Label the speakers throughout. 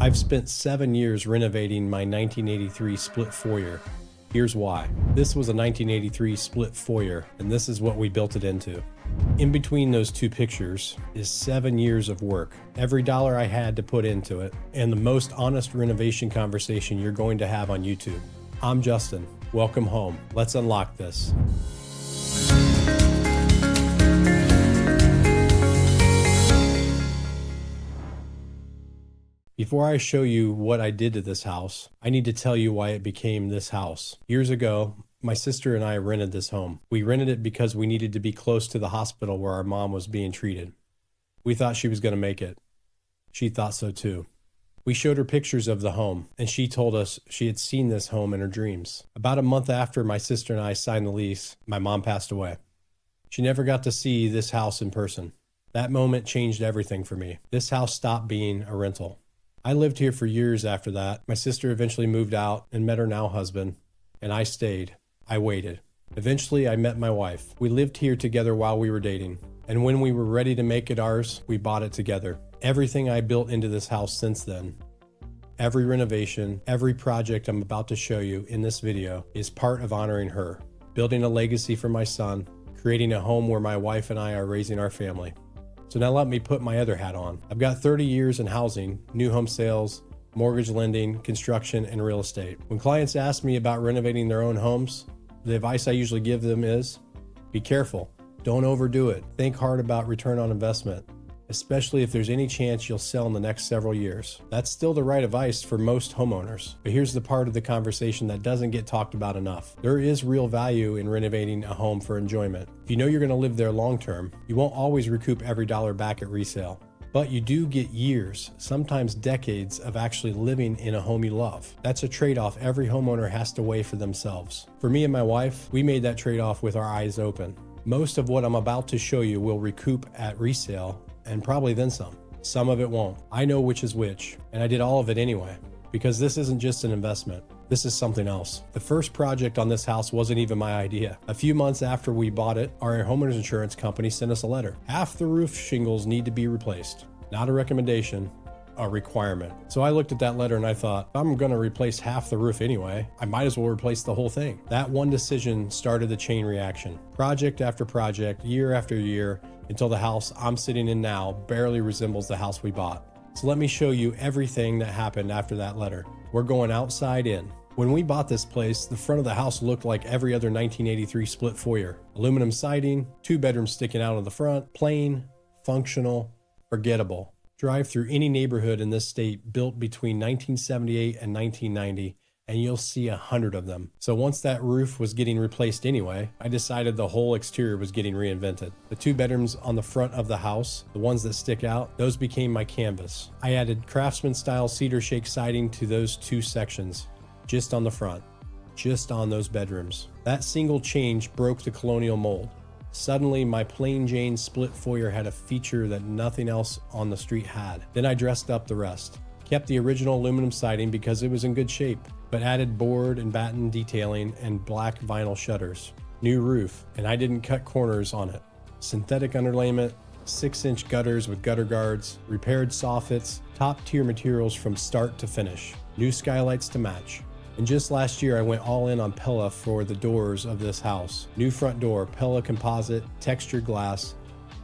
Speaker 1: I've spent 7 years renovating my 1983 split foyer. Here's why. This was a 1983 split foyer, and this is what we built it into. In between those two pictures is 7 years of work, every dollar I had to put into it, and the most honest renovation conversation you're going to have on YouTube. I'm Justin. Welcome home. Let's unlock this. Before I show you what I did to this house, I need to tell you why it became this house. Years ago, my sister and I rented this home. We rented it because we needed to be close to the hospital where our mom was being treated. We thought she was going to make it. She thought so too. We showed her pictures of the home, and she told us she had seen this home in her dreams. About a month after my sister and I signed the lease, my mom passed away. She never got to see this house in person. That moment changed everything for me. This house stopped being a rental. I lived here for years after that. My sister eventually moved out and met her now husband, and I stayed. I waited. Eventually, I met my wife. We lived here together while we were dating, and when we were ready to make it ours, we bought it together. Everything I built into this house since then, every renovation, every project I'm about to show you in this video is part of honoring her, building a legacy for my son, creating a home where my wife and I are raising our family. So now let me put my other hat on. I've got 30 years in housing, new home sales, mortgage lending, construction, and real estate. When clients ask me about renovating their own homes, the advice I usually give them is, be careful, don't overdo it. Think hard about return on investment, especially if there's any chance you'll sell in the next several years. That's still the right advice for most homeowners. But here's the part of the conversation that doesn't get talked about enough. There is real value in renovating a home for enjoyment. If you know you're going to live there long term, you won't always recoup every dollar back at resale. But you do get years, sometimes decades, of actually living in a home you love. That's a trade-off every homeowner has to weigh for themselves. For me and my wife, we made that trade-off with our eyes open. Most of what I'm about to show you will recoup at resale, and probably then some. Some of it won't. I know which is which, and I did all of it anyway, because this isn't just an investment. This is something else. The first project on this house wasn't even my idea. A few months after we bought it, our homeowners insurance company sent us a letter. Half the roof shingles need to be replaced. Not a recommendation, a requirement. So I looked at that letter and I thought, I'm going to replace half the roof anyway. I might as well replace the whole thing. That one decision started the chain reaction. Project after project, year after year, until the house I'm sitting in now barely resembles the house we bought. So let me show you everything that happened after that letter. We're going outside in. When we bought this place, the front of the house looked like every other 1983 split foyer. Aluminum siding, 2 bedrooms sticking out of the front, plain, functional, forgettable. Drive through any neighborhood in this state built between 1978 and 1990, and you'll see 100 of them. So once that roof was getting replaced anyway, I decided the whole exterior was getting reinvented. The 2 bedrooms on the front of the house, the ones that stick out, those became my canvas. I added craftsman style cedar shake siding to those 2 sections, just on the front, just on those bedrooms. That single change broke the colonial mold. Suddenly, my plain Jane split foyer had a feature that nothing else on the street had. Then I dressed up the rest. Kept the original aluminum siding because it was in good shape, but added board and batten detailing and black vinyl shutters. New roof, and I didn't cut corners on it. Synthetic underlayment, 6-inch gutters with gutter guards, repaired soffits, top-tier materials from start to finish. New skylights to match. And just last year, I went all in on Pella for the doors of this house. New front door, Pella composite, textured glass,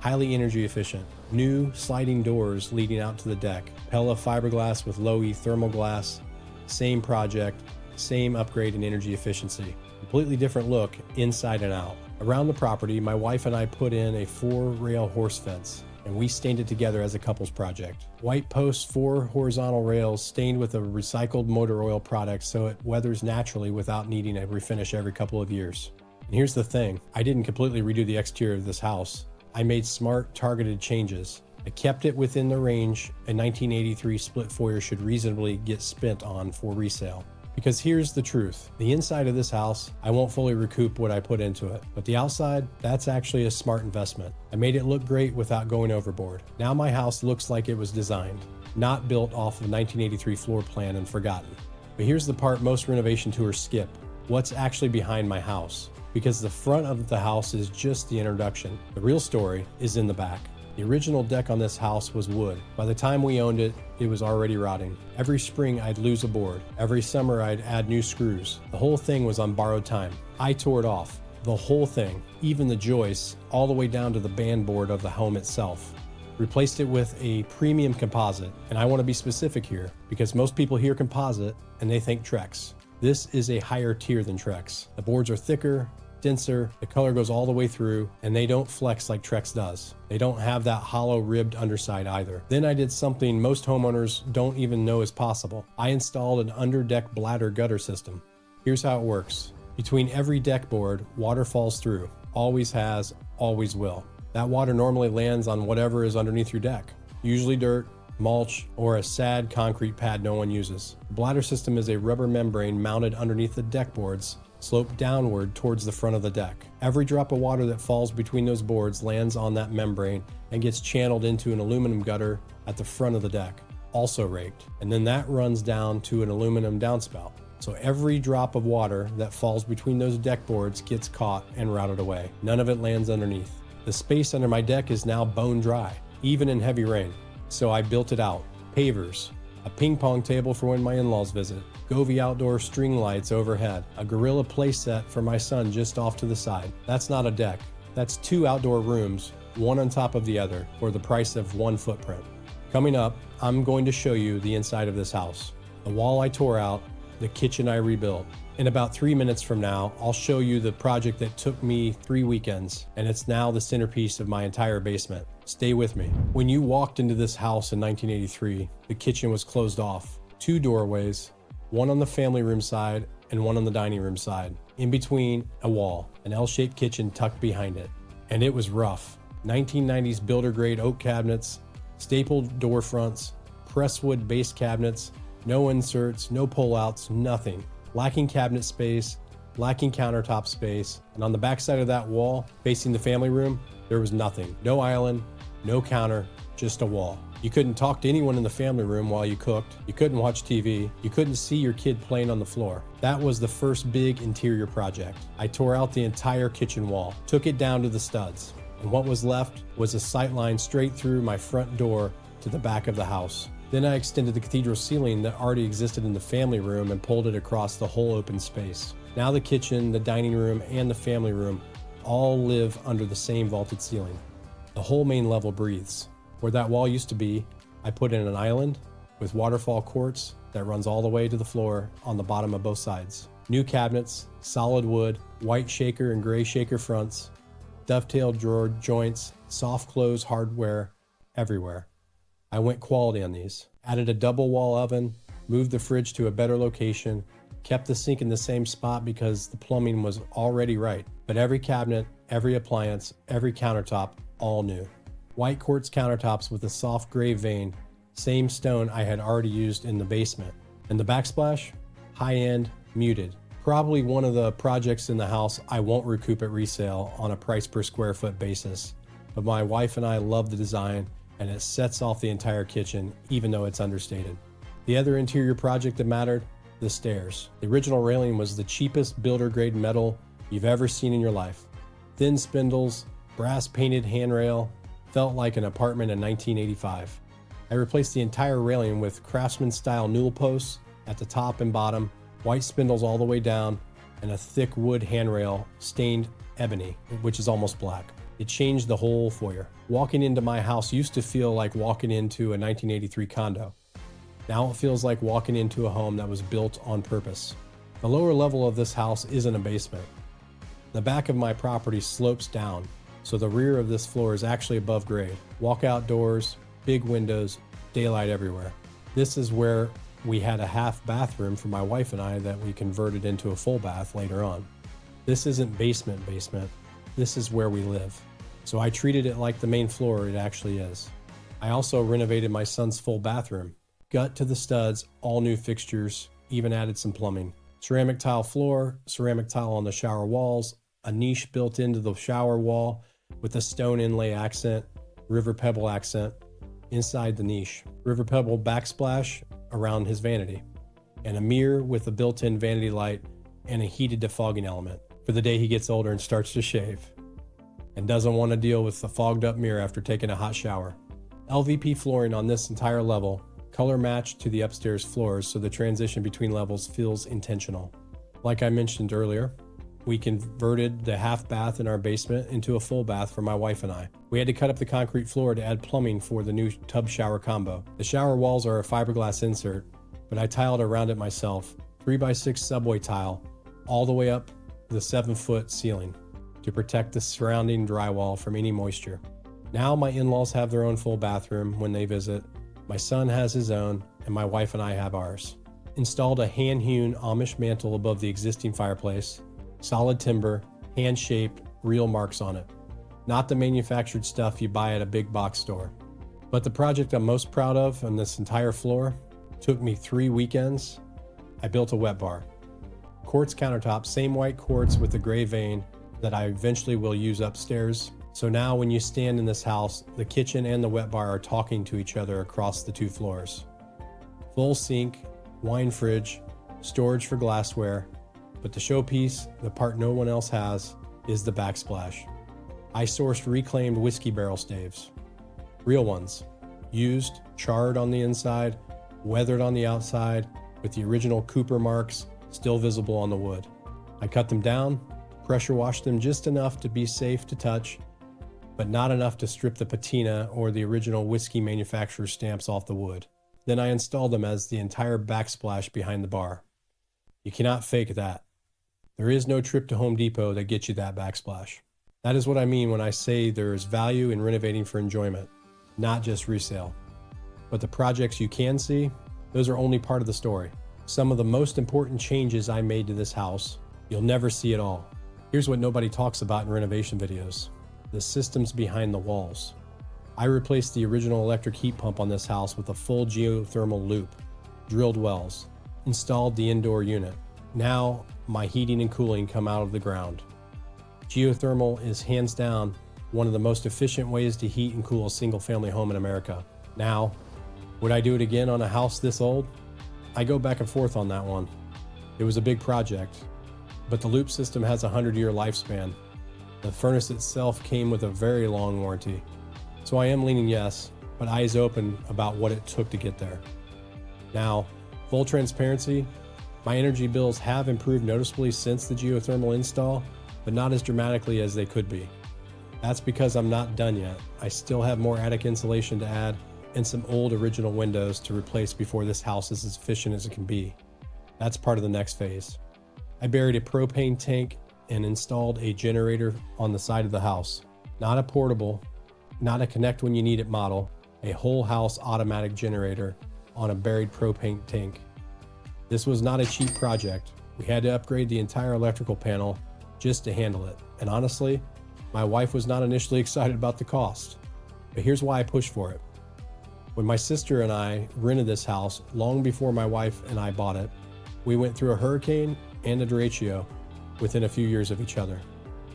Speaker 1: highly energy efficient. New sliding doors leading out to the deck. Pella fiberglass with low-E thermal glass. Same project, same upgrade in energy efficiency. Completely different look inside and out. Around the property, my wife and I put in a 4-rail horse fence, and we stained it together as a couples project. White posts, 4 horizontal rails stained with a recycled motor oil product so it weathers naturally without needing a refinish every couple of years. And here's the thing, I didn't completely redo the exterior of this house. I made smart, targeted changes. I kept it within the range a 1983 split foyer should reasonably get spent on for resale. Because here's the truth, the inside of this house, I won't fully recoup what I put into it, but the outside, that's actually a smart investment. I made it look great without going overboard. Now my house looks like it was designed, not built off of a 1983 floor plan and forgotten. But here's the part most renovation tours skip, what's actually behind my house. Because the front of the house is just the introduction. The real story is in the back. The original deck on this house was wood. By the time we owned it, it was already rotting. Every spring I'd lose a board. Every summer I'd add new screws. The whole thing was on borrowed time. I tore it off. The whole thing, even the joists, all the way down to the band board of the home itself. Replaced it with a premium composite, and I want to be specific here because most people hear composite and they think Trex. This is a higher tier than Trex. The boards are thicker, denser, the color goes all the way through, and they don't flex like Trex does. They don't have that hollow ribbed underside either. Then I did something most homeowners don't even know is possible. I installed an under-deck bladder gutter system. Here's how it works. Between every deck board, water falls through. Always has, always will. That water normally lands on whatever is underneath your deck. Usually dirt, mulch, or a sad concrete pad no one uses. The bladder system is a rubber membrane mounted underneath the deck boards, sloped downward towards the front of the deck. Every drop of water that falls between those boards lands on that membrane and gets channeled into an aluminum gutter at the front of the deck, also raked. And then that runs down to an aluminum downspout. So every drop of water that falls between those deck boards gets caught and routed away. None of it lands underneath. The space under my deck is now bone dry, even in heavy rain. So I built it out. Pavers, a ping pong table for when my in-laws visit, Govee outdoor string lights overhead, a gorilla playset for my son just off to the side. That's not a deck. That's 2 outdoor rooms, one on top of the other, for the price of 1 footprint. Coming up, I'm going to show you the inside of this house. The wall I tore out, the kitchen I rebuilt. In about 3 minutes from now, I'll show you the project that took me 3 weekends, and it's now the centerpiece of my entire basement. Stay with me. When you walked into this house in 1983, the kitchen was closed off. 2 doorways, one on the family room side and one on the dining room side. In between, a wall, an L-shaped kitchen tucked behind it. And it was rough. 1990s builder grade oak cabinets, stapled door fronts, presswood base cabinets, no inserts, no pullouts, nothing. Lacking cabinet space, lacking countertop space, and on the back side of that wall, facing the family room, there was nothing. No island, no counter, just a wall. You couldn't talk to anyone in the family room while you cooked. You couldn't watch TV. You couldn't see your kid playing on the floor. That was the first big interior project. I tore out the entire kitchen wall, took it down to the studs, and what was left was a sight line straight through my front door to the back of the house. Then I extended the cathedral ceiling that already existed in the family room and pulled it across the whole open space. Now the kitchen, the dining room, and the family room all live under the same vaulted ceiling. The whole main level breathes. Where that wall used to be, I put in an island with waterfall quartz that runs all the way to the floor on the bottom of both sides. New cabinets, solid wood, white shaker and gray shaker fronts, dovetailed drawer joints, soft close hardware everywhere. I went quality on these. Added a double wall oven, moved the fridge to a better location, kept the sink in the same spot because the plumbing was already right. But every cabinet, every appliance, every countertop, all new. White quartz countertops with a soft gray vein, same stone I had already used in the basement. And the backsplash, high-end, muted. Probably one of the projects in the house I won't recoup at resale on a price per square foot basis. But my wife and I love the design, and it sets off the entire kitchen, even though it's understated. The other interior project that mattered, the stairs. The original railing was the cheapest builder grade metal you've ever seen in your life. Thin spindles, brass painted handrail, felt like an apartment in 1985. I replaced the entire railing with craftsman style newel posts at the top and bottom, white spindles all the way down, and a thick wood handrail stained ebony, which is almost black. It changed the whole foyer. Walking into my house used to feel like walking into a 1983 condo. Now it feels like walking into a home that was built on purpose. The lower level of this house isn't a basement. The back of my property slopes down, so the rear of this floor is actually above grade. Walkout doors, big windows, daylight everywhere. This is where we had a half bathroom for my wife and I that we converted into a full bath later on. This isn't basement. This is where we live. So I treated it like the main floor it actually is. I also renovated my son's full bathroom. Gut to the studs, all new fixtures, even added some plumbing. Ceramic tile floor, ceramic tile on the shower walls, a niche built into the shower wall with a stone inlay accent, river pebble accent inside the niche. River pebble backsplash around his vanity, and a mirror with a built-in vanity light and a heated defogging element for the day he gets older and starts to shave. and doesn't want to deal with the fogged up mirror after taking a hot shower. LVP flooring on this entire level, color matched to the upstairs floors so the transition between levels feels intentional. Like I mentioned earlier, we converted the half bath in our basement into a full bath for my wife and I. We had to cut up the concrete floor to add plumbing for the new tub shower combo. The shower walls are a fiberglass insert, but I tiled around it myself, 3x6 subway tile, all the way up the 7-foot ceiling to protect the surrounding drywall from any moisture. Now my in-laws have their own full bathroom when they visit, my son has his own, and my wife and I have ours. Installed a hand-hewn Amish mantle above the existing fireplace, solid timber, hand-shaped, real marks on it. Not the manufactured stuff you buy at a big box store. But the project I'm most proud of on this entire floor took me 3 weekends. I built a wet bar. Quartz countertop, same white quartz with the gray vein that I eventually will use upstairs. So now when you stand in this house, the kitchen and the wet bar are talking to each other across the 2 floors. Full sink, wine fridge, storage for glassware, but the showpiece, the part no one else has, is the backsplash. I sourced reclaimed whiskey barrel staves. Real ones. Used, charred on the inside, weathered on the outside, with the original Cooper marks still visible on the wood. I cut them down, pressure washed them just enough to be safe to touch, but not enough to strip the patina or the original whiskey manufacturer stamps off the wood. Then I installed them as the entire backsplash behind the bar. You cannot fake that. There is no trip to Home Depot that gets you that backsplash. That is what I mean when I say there is value in renovating for enjoyment, not just resale. But the projects you can see, those are only part of the story. Some of the most important changes I made to this house, you'll never see it all. Here's what nobody talks about in renovation videos: the systems behind the walls. I replaced the original electric heat pump on this house with a full geothermal loop, drilled wells, installed the indoor unit. Now my heating and cooling come out of the ground. Geothermal is hands down one of the most efficient ways to heat and cool a single-family home in America. Now, would I do it again on a house this old? I go back and forth on that one. It was a big project, but the loop system has a 100-year lifespan. The furnace itself came with a very long warranty. So I am leaning yes, but eyes open about what it took to get there. Now, full transparency, my energy bills have improved noticeably since the geothermal install, but not as dramatically as they could be. That's because I'm not done yet. I still have more attic insulation to add and some old original windows to replace before this house is as efficient as it can be. That's part of the next phase. I buried a propane tank and installed a generator on the side of the house. Not a portable, not a connect when you need it model, a whole house automatic generator on a buried propane tank. This was not a cheap project. We had to upgrade the entire electrical panel just to handle it. And honestly, my wife was not initially excited about the cost. But here's why I pushed for it. When my sister and I rented this house long before my wife and I bought it, we went through a hurricane and a derecho within a few years of each other.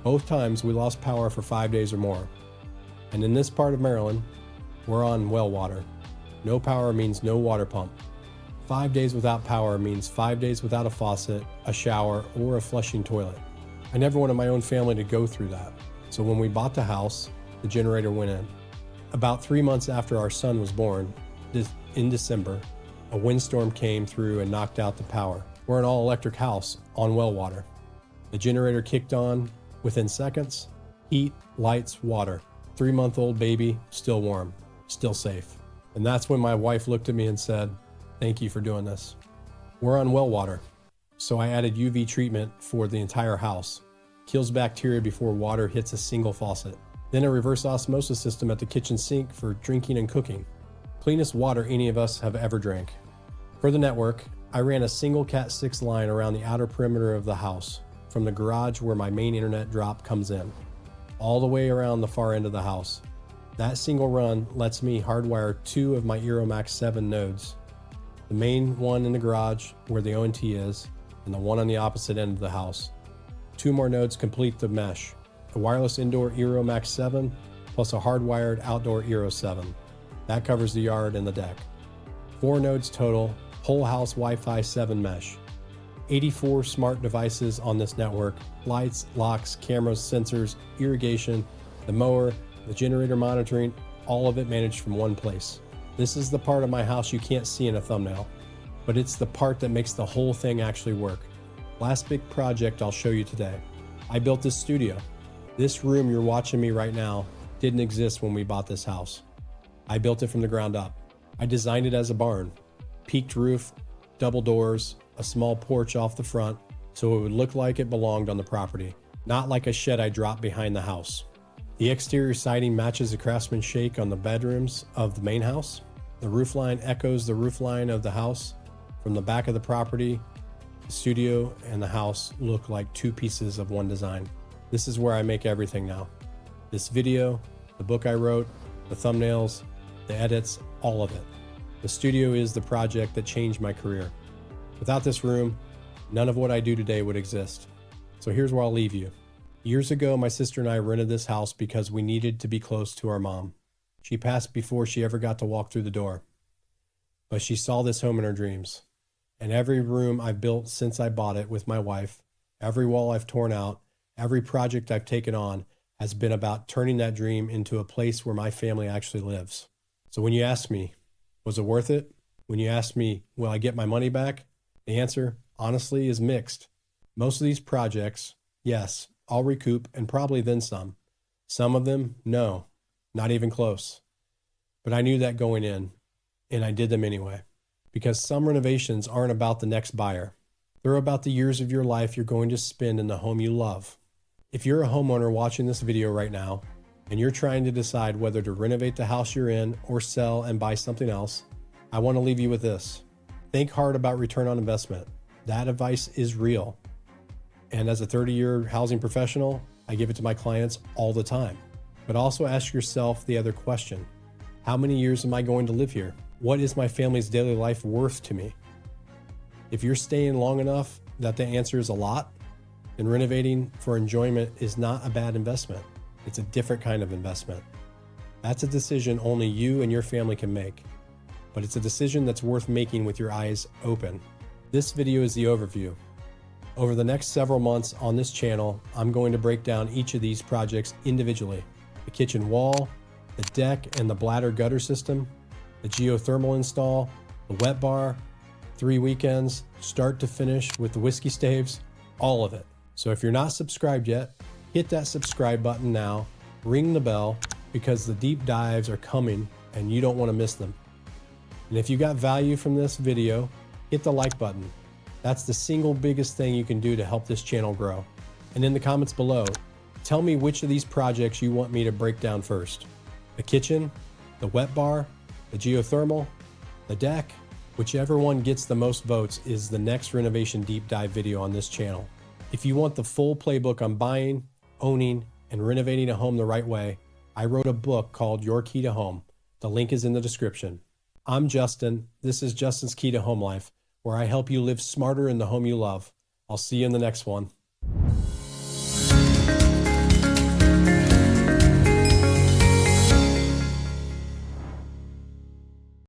Speaker 1: Both times we lost power for 5 days or more. And in this part of Maryland, we're on well water. No power means no water pump. 5 days without power means 5 days without a faucet, a shower, or a flushing toilet. I never wanted my own family to go through that. So when we bought the house, the generator went in. About 3 months after our son was born, in December, a windstorm came through and knocked out the power. We're an all-electric house on well water. The generator kicked on within seconds. Heat, lights, water. 3-month-old baby, still warm, still safe. And that's when my wife looked at me and said, "Thank you for doing this." We're on well water, so I added UV treatment for the entire house. Kills bacteria before water hits a single faucet. Then a reverse osmosis system at the kitchen sink for drinking and cooking. Cleanest water any of us have ever drank. For the network, I ran a single Cat 6 line around the outer perimeter of the house, from the garage where my main internet drop comes in, all the way around the far end of the house. That single run lets me hardwire 2 of my Max 7 nodes. The main one in the garage where the ONT is, and the one on the opposite end of the house. 2 more nodes complete the mesh. A wireless indoor Max 7 plus a hardwired outdoor Eero 7. That covers the yard and the deck. 4 nodes total, whole house Wi-Fi 7 mesh. 84 smart devices on this network, lights, locks, cameras, sensors, irrigation, The mower, the generator monitoring, all of it managed from one place. This is the part of my house you can't see in a thumbnail, but it's the part that makes the whole thing actually work. Last big project I'll show you today. I built this studio. This room you're watching me right now didn't exist when we bought this house. I built it from the ground up. I designed it as a barn. Peaked roof, double doors, a small porch off the front, so it would look like it belonged on the property, not like a shed I dropped behind the house. The exterior siding matches the craftsman shake on the bedrooms of the main house. The roofline echoes the roofline of the house. From the back of the property, the studio and the house look like two pieces of one design. This is where I make everything now. This video, the book I wrote, the thumbnails, the edits, all of it. The studio is the project that changed my career. Without this room, none of what I do today would exist. So here's where I'll leave you. Years ago, my sister and I rented this house because we needed to be close to our mom. She passed before she ever got to walk through the door. But she saw this home in her dreams. And every room I've built since I bought it with my wife, every wall I've torn out, every project I've taken on has been about turning that dream into a place where my family actually lives. So when you ask me, was it worth it? When you ask me, will I get my money back? The answer, honestly, is mixed. Most of these projects, yes, I'll recoup and probably then some. Some of them, no, not even close. But I knew that going in, and I did them anyway. Because some renovations aren't about the next buyer. They're about the years of your life you're going to spend in the home you love. If you're a homeowner watching this video right now, and you're trying to decide whether to renovate the house you're in or sell and buy something else, I want to leave you with this. Think hard about return on investment. That advice is real. And as a 30-year housing professional, I give it to my clients all the time. But also ask yourself the other question. How many years am I going to live here? What is my family's daily life worth to me? If you're staying long enough that the answer is a lot, then renovating for enjoyment is not a bad investment. It's a different kind of investment. That's a decision only you and your family can make, but it's a decision that's worth making with your eyes open. This video is the overview. Over the next several months on this channel, I'm going to break down each of these projects individually. The kitchen wall, the deck and the bladder gutter system, the geothermal install, the wet bar, 3 weekends, start to finish with the whiskey staves, all of it. So if you're not subscribed yet, hit that subscribe button now, ring the bell, because the deep dives are coming and you don't want to miss them. And if you got value from this video, hit the like button. That's the single biggest thing you can do to help this channel grow. And in the comments below, tell me which of these projects you want me to break down first. The kitchen, the wet bar, the geothermal, the deck, whichever one gets the most votes is the next renovation deep dive video on this channel. If you want the full playbook on buying, owning, and renovating a home the right way, I wrote a book called Your Key to Home. The link is in the description. I'm Justin. This is Justin's Key to Home Life, where I help you live smarter in the home you love. I'll see you in the next one.